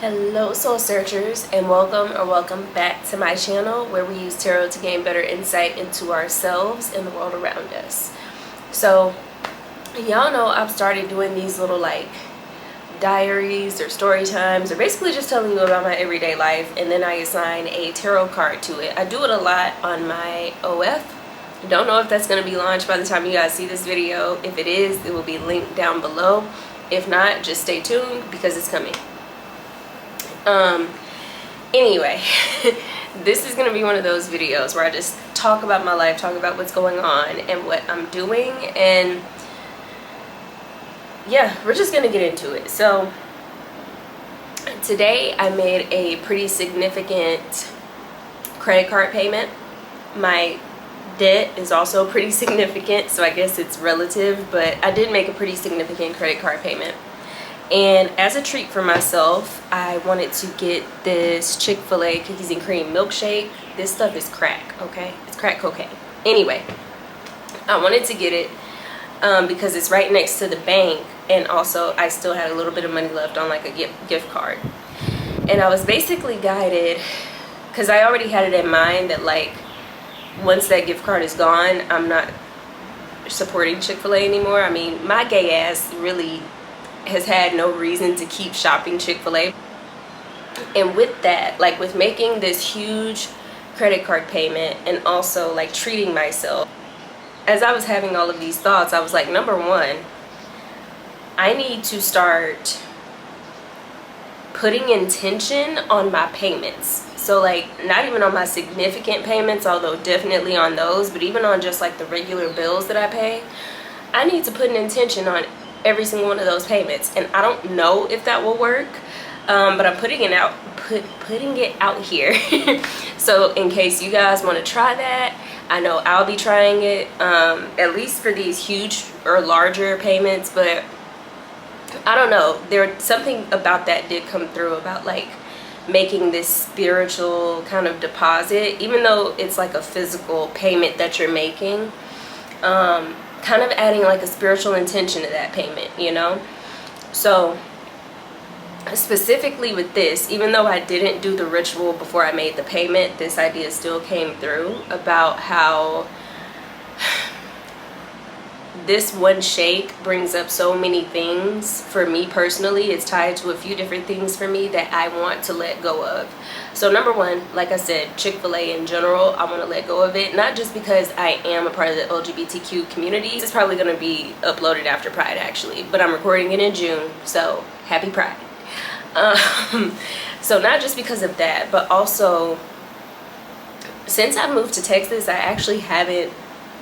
Hello soul searchers, and welcome back to my channel where we use tarot to gain better insight into ourselves and the world around us. So y'all know I've started doing these little diaries or story times, or basically just telling you about my everyday life, and then I assign a tarot card to it. I do it a lot on my OF. Don't know if that's going to be launched by the time you guys see this video. If it is, it will be linked down below. If not, just stay tuned because it's coming. Anyway, this is going to be one of those videos where I just talk about my life, talk about what's going on and what I'm doing, and yeah, we're just going to get into it. So today I made a pretty significant credit card payment. My debt is also pretty significant, so I guess it's relative, but I did make a pretty significant credit card payment. And as a treat for myself, I wanted to get this Chick-fil-A cookies and cream milkshake. This stuff is crack, okay? It's crack cocaine. Anyway, I wanted to get it because it's right next to the bank, and also I still had a little bit of money left on like a gift card. And I was basically guided, because I already had it in mind that like once that gift card is gone, I'm not supporting Chick-fil-A anymore. I mean, my gay ass really has had no reason to keep shopping Chick-fil-A. And with that, like with making this huge credit card payment and also like treating myself, as I was having all of these thoughts, I was like, number one, I need to start putting intention on my payments. So like not even on my significant payments, although definitely on those, but even on just like the regular bills that I pay, I need to put an intention on every single one of those payments. And I don't know if that will work, but I'm putting it out here. So in case you guys want to try that, I know I'll be trying it, at least for these huge or larger payments. But I don't know, there's something about that did come through about like making this spiritual kind of deposit, even though it's like a physical payment that you're making, kind of adding like a spiritual intention to that payment, you know? So specifically with this, even though I didn't do the ritual before I made the payment, this idea still came through about how this one shake brings up so many things for me personally. It's tied to a few different things for me that I want to let go of. So number one, like I said, Chick-fil-A in general, I want to let go of it. Not just because I am a part of the LGBTQ community. It's probably going to be uploaded after Pride actually, but I'm recording it in June, so happy Pride. So not just because of that, but also since I moved to Texas, I actually haven't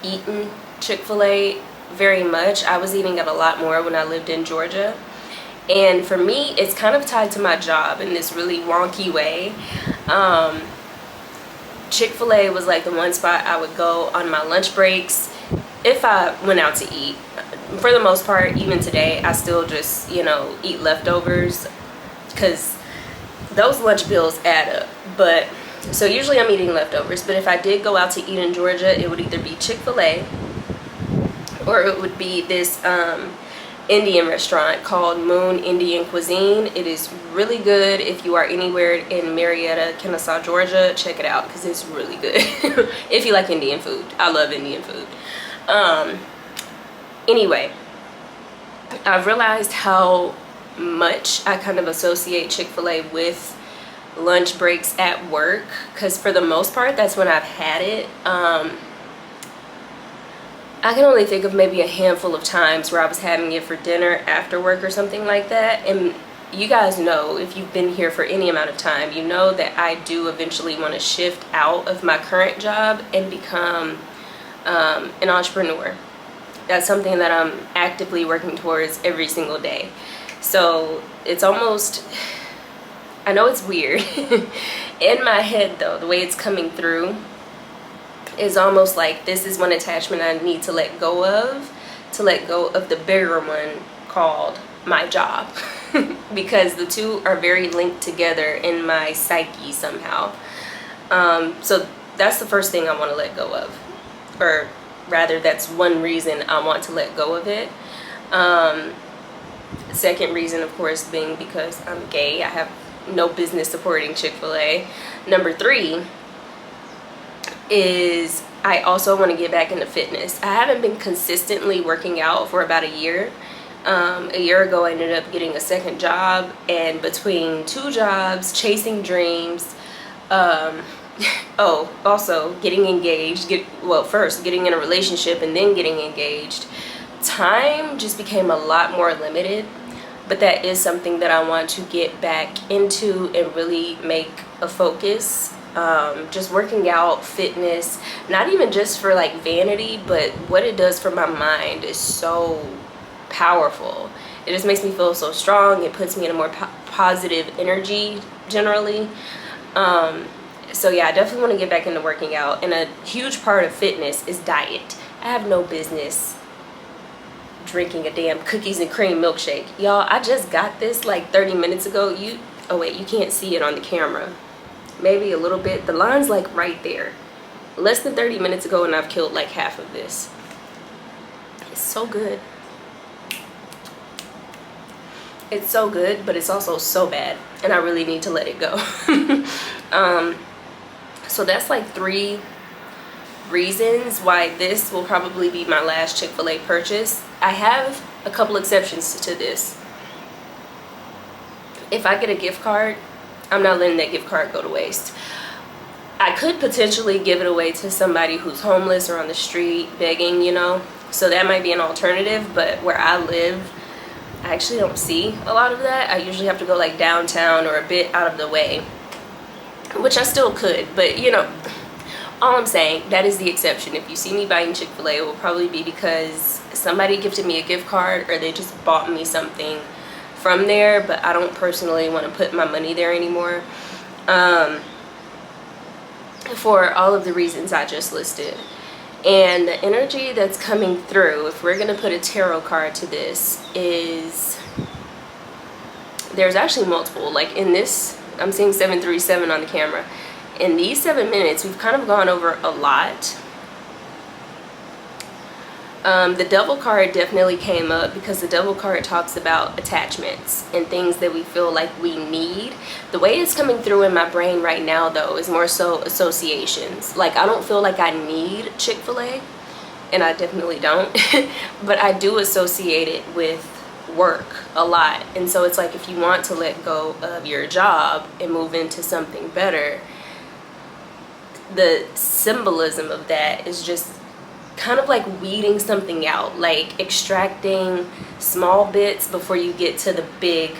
eaten Chick-fil-A very much. I was eating it a lot more when I lived in Georgia, and for me it's kind of tied to my job in this really wonky way. Chick-fil-A was like the one spot I would go on my lunch breaks if I went out to eat. For the most part, even today, I still just, you know, eat leftovers because those lunch bills add up. But so usually I'm eating leftovers, but if I did go out to eat in Georgia, it would either be Chick-fil-A or it would be this Indian restaurant called Moon Indian Cuisine. It is really good. If you are anywhere in Marietta, Kennesaw, Georgia, check it out because it's really good. If you like Indian food. I love Indian food. Anyway, I've realized how much I kind of associate Chick-fil-A with lunch breaks at work, because for the most part that's when I've had it. I can only think of maybe a handful of times where I was having it for dinner after work or something like that. And you guys know, if you've been here for any amount of time, you know that I do eventually want to shift out of my current job and become an entrepreneur. That's something that I'm actively working towards every single day. So it's almost, I know it's weird. In my head though, the way it's coming through is almost like this is one attachment I need to let go of the bigger one called my job. Because the two are very linked together in my psyche somehow. So that's the first thing I want to let go of, or rather that's one reason I want to let go of it. Second reason, of course, being because I'm gay. I have no business supporting Chick-fil-A. Number 3 is I also want to get back into fitness. I haven't been consistently working out for about a year. A year ago, I ended up getting a second job, and between 2 jobs, chasing dreams, oh, also getting engaged, first getting in a relationship and then getting engaged, time just became a lot more limited. But that is something that I want to get back into and really make a focus. Just working out, fitness, not even just for like vanity, but what it does for my mind is so powerful. It just makes me feel so strong. It puts me in a more positive energy generally. So yeah, I definitely want to get back into working out, and a huge part of fitness is diet. I have no business drinking a damn cookies and cream milkshake. Y'all, I just got this like 30 minutes ago. Oh wait, you can't see it on the camera. Maybe a little bit. The line's like right there. Less than 30 minutes ago, and I've killed like half of this. It's so good. It's so good, but it's also so bad, and I really need to let it go. So that's like 3 reasons why this will probably be my last Chick-fil-A purchase. I have a couple exceptions to this. If I get a gift card, I'm not letting that gift card go to waste. I could potentially give it away to somebody who's homeless or on the street begging, you know, so that might be an alternative. But where I live, I actually don't see a lot of that. I usually have to go like downtown or a bit out of the way, which I still could, but you know, all I'm saying, that is the exception. If you see me buying Chick-fil-A, it will probably be because somebody gifted me a gift card or they just bought me something from there, but I don't personally want to put my money there anymore, for all of the reasons I just listed. And the energy that's coming through, if we're going to put a tarot card to this, is there's actually multiple. Like in this, I'm seeing 737 on the camera. In these 7 minutes, we've kind of gone over a lot. The Devil card definitely came up because the Devil card talks about attachments and things that we feel like we need. The way it's coming through in my brain right now, though, is more so associations. Like, I don't feel like I need Chick-fil-A, and I definitely don't, but I do associate it with work a lot. And so it's like, if you want to let go of your job and move into something better, the symbolism of that is just kind of like weeding something out, like extracting small bits before you get to the big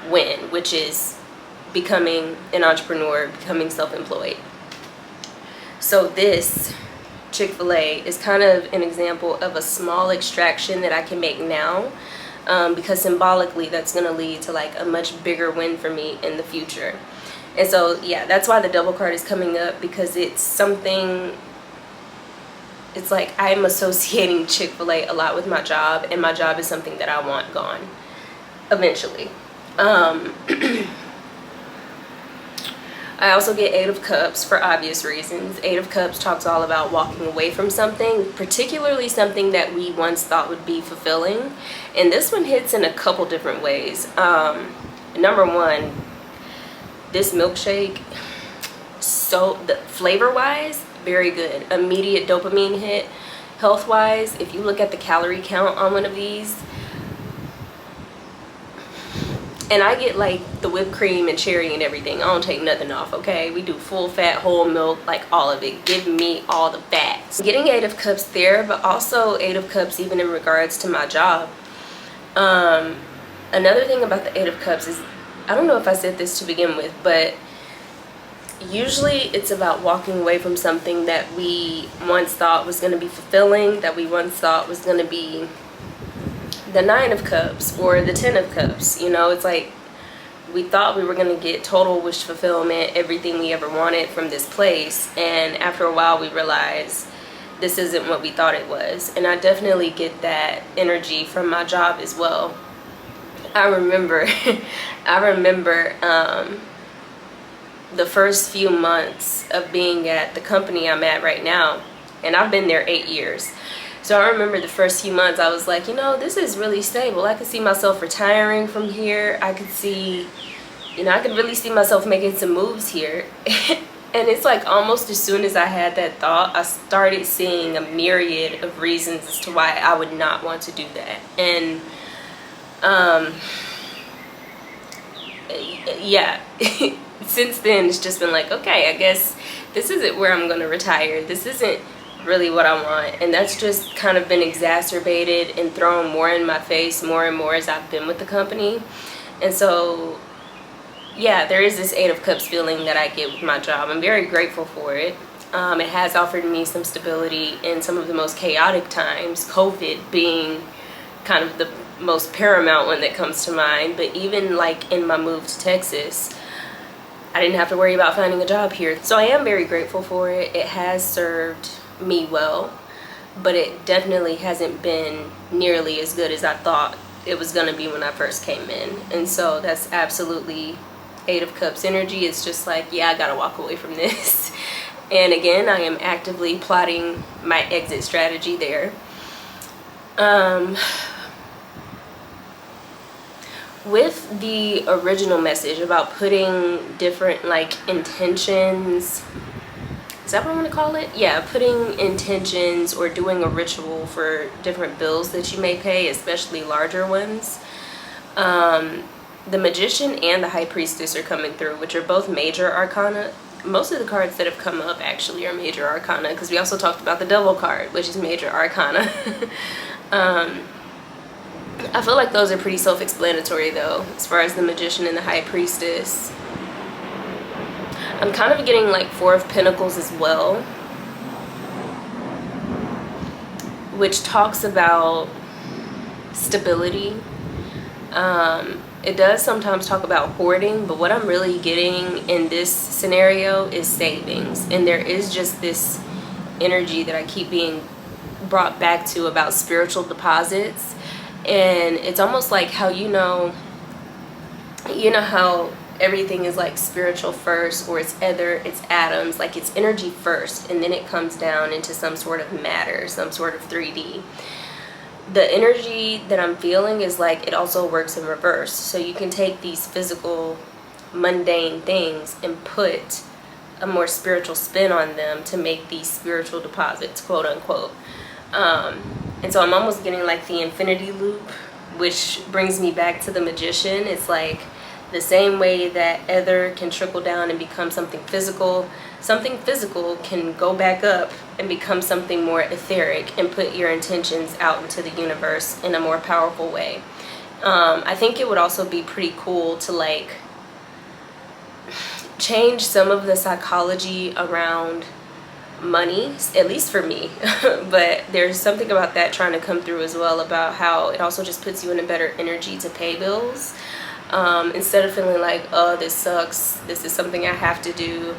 win, which is becoming an entrepreneur, becoming self-employed. So this Chick-fil-A is kind of an example of a small extraction that I can make now, because symbolically that's going to lead to like a much bigger win for me in the future. And so yeah, that's why the Devil card is coming up, because it's something, it's like I'm associating Chick-fil-A a lot with my job, and my job is something that I want gone eventually. I also get 8 of Cups for obvious reasons. 8 of Cups talks all about walking away from something, particularly something that we once thought would be fulfilling. And this one hits in a couple different ways. Number 1, this milkshake, so the flavor-wise, very good. Immediate dopamine hit. Health-wise, if you look at the calorie count on one of these, and I get like the whipped cream and cherry and everything. I don't take nothing off, okay? We do full fat, whole milk, like all of it. Give me all the fats. Getting 8 of Cups there, but also 8 of Cups even in regards to my job. Another thing about the 8 of Cups is, I don't know if I said this to begin with, but usually it's about walking away from something that we once thought was going to be fulfilling, that we once thought was going to be the 9 of Cups or the 10 of Cups. You know, it's like we thought we were going to get total wish fulfillment, everything we ever wanted from this place, and after a while we realized this isn't what we thought it was. And I definitely get that energy from my job as well. I remember the first few months of being at the company I'm at right now, and I've been there 8 years. So I remember the first few months I was like, you know, this is really stable. I could see myself retiring from here. I could see you know, I could really see myself making some moves here. And it's like almost as soon as I had that thought, I started seeing a myriad of reasons as to why I would not want to do that. And yeah, since then it's just been like, okay, I guess this isn't where I'm gonna retire. This isn't really what I want. And that's just kind of been exacerbated and thrown more in my face more and more as I've been with the company. And so yeah, there is this 8 of Cups feeling that I get with my job. I'm very grateful for it. It has offered me some stability in some of the most chaotic times, COVID being kind of the most paramount one that comes to mind. But even like in my move to Texas, I didn't have to worry about finding a job here. So I am very grateful for it. It has served me well, but it definitely hasn't been nearly as good as I thought it was going to be when I first came in. And so that's absolutely 8 of Cups energy. It's just like, yeah, I gotta walk away from this. And again, I am actively plotting my exit strategy there. With the original message about putting different like intentions, is that what I want to call it? Yeah, putting intentions or doing a ritual for different bills that you may pay, especially larger ones. The Magician and the High Priestess are coming through, which are both major arcana. Most of the cards that have come up actually are major arcana, because we also talked about the Devil card, which is major arcana. I feel like those are pretty self-explanatory though, as far as the Magician and the High Priestess. I'm kind of getting like 4 of Pentacles as well, which talks about stability. It does sometimes talk about hoarding, but what I'm really getting in this scenario is savings. And there is just this energy that I keep being brought back to about spiritual deposits. And it's almost like how you know how everything is like spiritual first, or it's ether, it's atoms, like it's energy first, and then it comes down into some sort of matter, some sort of 3D. The energy that I'm feeling is like it also works in reverse. So you can take these physical, mundane things and put a more spiritual spin on them to make these spiritual deposits, quote unquote. And so I'm almost getting like the infinity loop, which brings me back to the Magician. It's like the same way that ether can trickle down and become something physical can go back up and become something more etheric and put your intentions out into the universe in a more powerful way. I think it would also be pretty cool to like change some of the psychology around money, at least for me. But there's something about that trying to come through as well, about how it also just puts you in a better energy to pay bills. Instead of feeling like, oh, this sucks, this is something I have to do,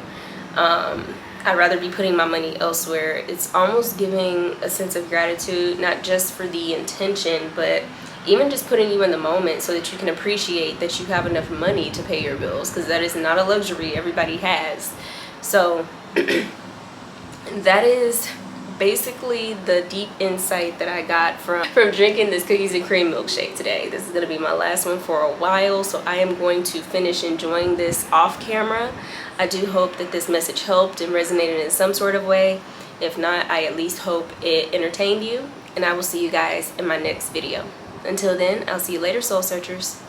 I'd rather be putting my money elsewhere. It's almost giving a sense of gratitude, not just for the intention, but even just putting you in the moment so that you can appreciate that you have enough money to pay your bills, because that is not a luxury everybody has. So that is basically the deep insight that I got from drinking this cookies and cream milkshake today. This is going to be my last one for a while, so I am going to finish enjoying this off camera. I do hope that this message helped and resonated in some sort of way. If not, I at least hope it entertained you, and I will see you guys in my next video. Until then, I'll see you later, soul searchers.